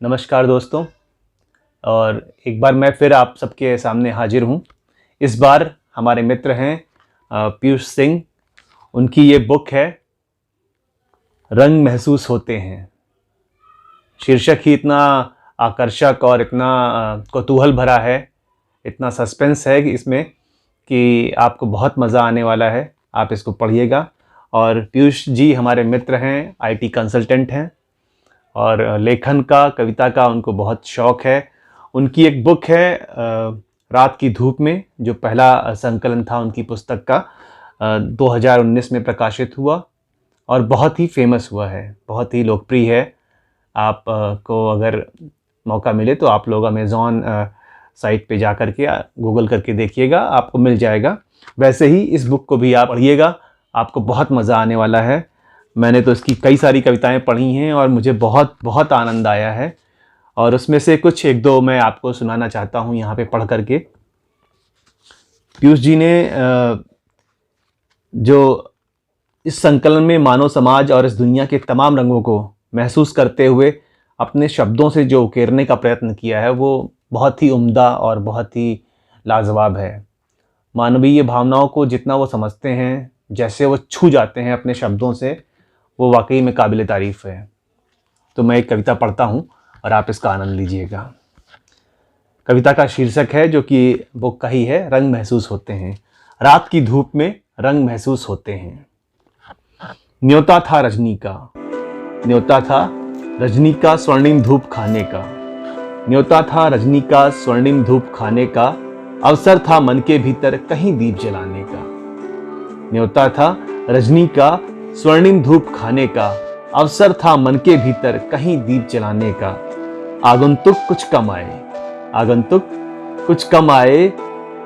नमस्कार दोस्तों। और एक बार मैं फिर आप सबके सामने हाजिर हूँ। इस बार हमारे मित्र हैं पीयूष सिंह। उनकी ये बुक है रंग महसूस होते हैं। शीर्षक ही इतना आकर्षक और इतना कौतूहल भरा है, इतना सस्पेंस है कि इसमें कि आपको बहुत मज़ा आने वाला है। आप इसको पढ़िएगा। और पीयूष जी हमारे मित्र हैं, आईटी कंसल्टेंट हैं और लेखन का, कविता का उनको बहुत शौक़ है। उनकी एक बुक है रात की धूप में, जो पहला संकलन था उनकी पुस्तक का, 2019 में प्रकाशित हुआ और बहुत ही फेमस हुआ है, बहुत ही लोकप्रिय है। आप को अगर मौका मिले तो आप लोग अमेज़ॉन साइट पे जा कर के गूगल करके देखिएगा, आपको मिल जाएगा। वैसे ही इस बुक को भी आप पढ़िएगा, आपको बहुत मज़ा आने वाला है। मैंने तो इसकी कई सारी कविताएं पढ़ी हैं और मुझे बहुत बहुत आनंद आया है। और उसमें से कुछ एक दो मैं आपको सुनाना चाहता हूँ यहाँ पे पढ़ करके। पीयूष जी ने जो इस संकलन में मानव समाज और इस दुनिया के तमाम रंगों को महसूस करते हुए अपने शब्दों से जो उकेरने का प्रयत्न किया है, वो बहुत ही उम्दा और बहुत ही लाजवाब है। मानवीय भावनाओं को जितना वो समझते हैं, जैसे वो छू जाते हैं अपने शब्दों से, वो वाकई में काबिल तारीफ़ है। तो मैं एक कविता पढ़ता हूँ और आप इसका आनंद लीजिएगा। कविता का शीर्षक है, जो कि बुक का ही है, रंग महसूस होते हैं। रात की धूप में रंग महसूस होते हैं। न्योता था रजनी का, न्योता था रजनी का स्वर्णिम धूप खाने का। न्योता था रजनी का स्वर्णिम धूप खाने का, अवसर था मन के भीतर कहीं दीप जलाने का। न्योता था रजनी का स्वर्णिम धूप खाने का, अवसर था मन के भीतर कहीं दीप जलाने का। आगंतुक कुछ कम आए, आगंतुक कुछ कम आए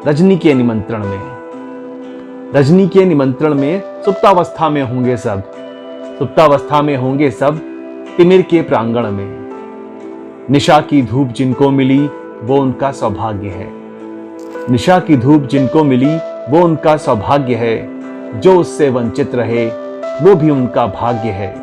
रजनी के निमंत्रण में। रजनी के निमंत्रण में सुप्तावस्था में होंगे सब, सुप्तावस्था में होंगे सब तिमिर के प्रांगण में। निशा की धूप जिनको मिली वो उनका सौभाग्य है। निशा की धूप जिनको मिली वो उनका सौभाग्य है। जो उससे वंचित रहे वो भी उनका भाग्य है।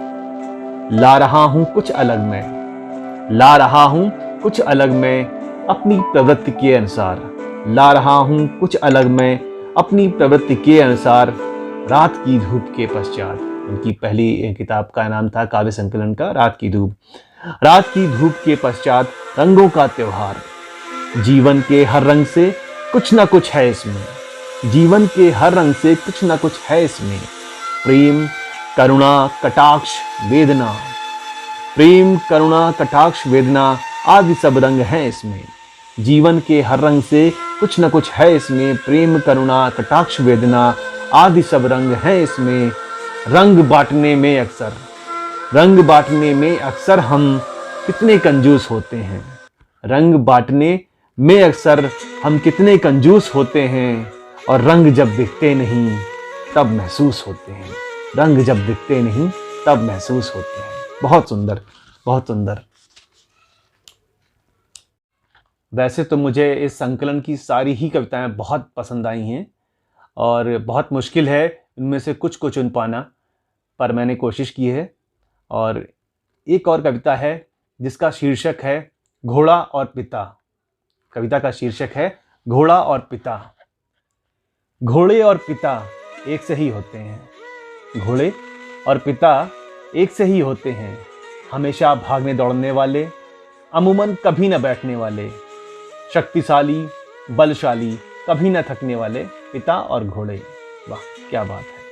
ला रहा हूं कुछ अलग मैं, ला रहा हूं कुछ अलग मैं अपनी प्रवृत्ति के अनुसार। ला रहा हूं कुछ अलग मैं अपनी प्रवृत्ति के अनुसार, रात की धूप के पश्चात। उनकी पहली किताब का नाम था काव्य संकलन का रात की धूप। रात की धूप के पश्चात रंगों का त्योहार। जीवन के हर रंग से कुछ ना कुछ है इसमें, जीवन के हर रंग से कुछ ना कुछ है इसमें। प्रेम, करुणा, कटाक्ष, वेदना। प्रेम, करुणा, कटाक्ष, वेदना आदि सब रंग हैं इसमें। जीवन के हर रंग से कुछ न कुछ है इसमें। प्रेम, करुणा, कटाक्ष, वेदना आदि सब रंग हैं इसमें। रंग बांटने में अक्सर, रंग बांटने में अक्सर हम कितने कंजूस होते हैं। रंग बांटने में अक्सर हम कितने कंजूस होते हैं। और रंग जब दिखते नहीं तब महसूस होते हैं। रंग जब दिखते नहीं तब महसूस होते हैं। बहुत सुंदर, बहुत सुंदर। वैसे तो मुझे इस संकलन की सारी ही कविताएं बहुत पसंद आई हैं और बहुत मुश्किल है इनमें से कुछ को चुन पाना, पर मैंने कोशिश की है। और एक और कविता है जिसका शीर्षक है घोड़ा और पिता। कविता का शीर्षक है घोड़ा और पिता। घोड़े और पिता एक से ही होते हैं। घोड़े और पिता एक से ही होते हैं। हमेशा भागने दौड़ने वाले, अमूमन कभी न बैठने वाले, शक्तिशाली, बलशाली, कभी न थकने वाले पिता और घोड़े। वाह क्या बात है।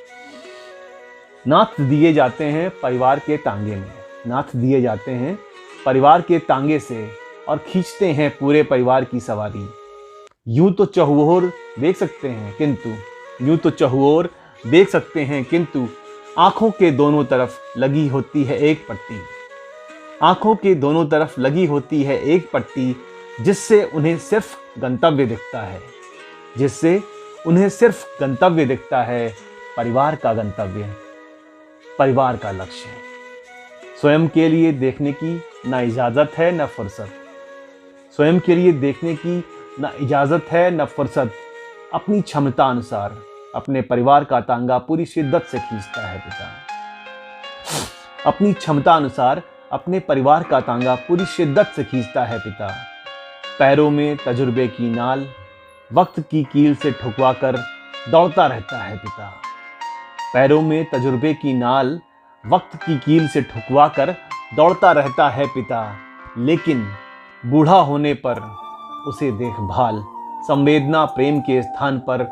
नाथ दिए जाते हैं परिवार के तांगे में, नाथ दिए जाते हैं परिवार के तांगे से और खींचते हैं पूरे परिवार की सवारी। यूं तो चहुओर देख सकते हैं किंतु, यूं तो चहुओर देख सकते हैं किंतु आंखों के दोनों तरफ लगी होती है एक पट्टी। आंखों के दोनों तरफ लगी होती है एक पट्टी, जिससे उन्हें सिर्फ गंतव्य दिखता है, जिससे उन्हें सिर्फ गंतव्य दिखता है। परिवार का गंतव्य, परिवार का लक्ष्य। स्वयं के लिए देखने की ना इजाजत है न फुर्सत, स्वयं के लिए देखने की ना इजाजत है न फुर्सत। अपनी क्षमता अनुसार अपने परिवार का तांगा पूरी शिद्दत से खींचता है पिता। अपनी क्षमता अनुसार अपने परिवार का तांगा पूरी शिद्दत से खींचता है पिता। पैरों में तजुर्बे की नाल वक्त की कील से ठुकवा कर दौड़ता रहता है पिता। पैरों में तजुर्बे की नाल वक्त की कील से ठुकवा कर दौड़ता रहता है पिता, लेकिन बूढ़ा होने पर उसे देखभाल संवेदना प्रेम के स्थान पर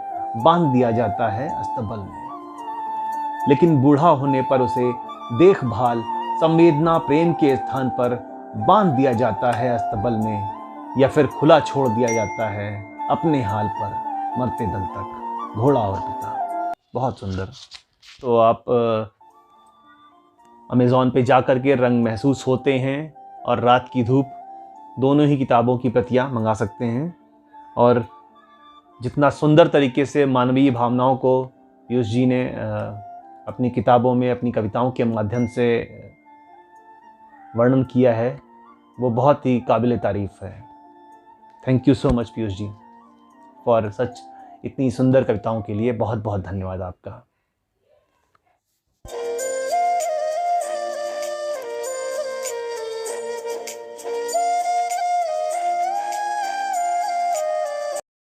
बांध दिया जाता है अस्तबल में। लेकिन बूढ़ा होने पर उसे देखभाल संवेदना प्रेम के स्थान पर बांध दिया जाता है अस्तबल में, या फिर खुला छोड़ दिया जाता है अपने हाल पर मरते दम तक। घोड़ा और पिता, बहुत सुंदर। तो आप अमेज़ॉन पे जा कर के रंग महसूस होते हैं और रात की धूप दोनों ही किताबों की प्रतियां मंगा सकते हैं। और जितना सुंदर तरीके से मानवीय भावनाओं को पीयूष जी ने अपनी किताबों में अपनी कविताओं के माध्यम से वर्णन किया है, वो बहुत ही काबिल तारीफ़ है। Thank you so much Piyush ji for सच इतनी सुंदर कविताओं के लिए। बहुत बहुत धन्यवाद आपका।